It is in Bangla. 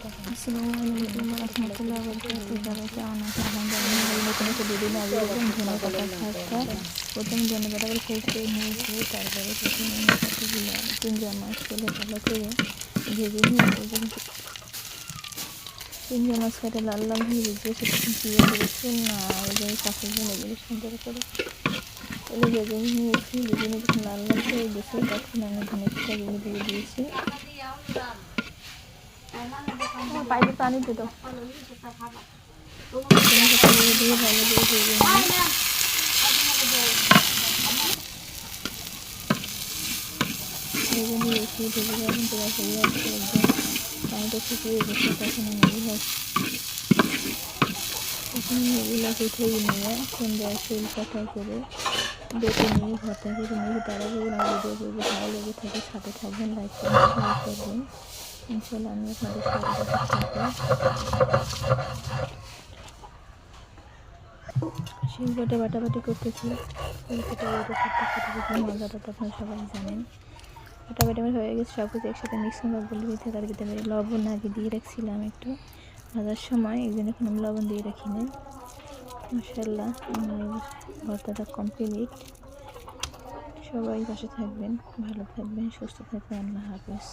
আসসালামু আলাইকুম রহমতুল্লাহ বরকাতুহু। সবাই কেমন আছেন? আলহামদুলিল্লাহ নতুন একটা ভিডিও আগে এরকম ধনে পাতা শাকটা প্রথমে ধনে পাতাগুলো ফ্রেশ করে নিয়েছি। তারপরে প্রথমে পাতাগুলো চিংড়ি মাছ ফেলে ভালো করে ভেজে নিয়েছি। চিংড়ি মাছ কেটে লাল লাল হয়ে ভেজে সেটা পেঁয়াজ রসুন আর কাঁচা ঝোল এগুলো সুন্দর করে ভেজে নিয়েছি। ভেজে নিয়ে যখন লাল লাল হয়ে গেছে তখন আমি ধনে পাতাগুলো দিয়ে দিয়েছি। পাইপে পানি দিত দিয়ে ভালো করে ভেজে নিয়ে নিয়েছি। ভেজে যখন তোমার হয়ে আসছে একদম পানিটা শুকিয়ে গেছে তখন আমি এগুলো উঠে নিয়ে সুন্দর তেল পাতা করে বেটে নিয়ে ভর্তা করে নিয়ে তারা করে আমার ভিডিও করবো। ভালো লেগে থাকে সাথে থাকবেন, লাইক করবেন, শেয়ার করবেন। ইনশাল্লাহ আমি আপনাদের সাথে থাকবো। শিলপাটে বাটাবাটি করতেছি। শিলপাটে মজাটা তো আপনারা সবাই জানেন। বাটাবাটি আমার হয়ে গেছে, সব কিছু একসাথে মিক্সিং বলে দিতে। তার ভিতরে লবণ আগে দিয়ে রাখছিলাম একটু ভাজার সময়, এই জন্য এখন আমি লবণ দিয়ে রাখি না। মাশাআল্লাহ আমার ভর্তাটা কমপ্লিট। সবাই পাশে থাকবেন, ভালো থাকবেন, সুস্থ থাকবেন। আল্লাহ হাফেজ।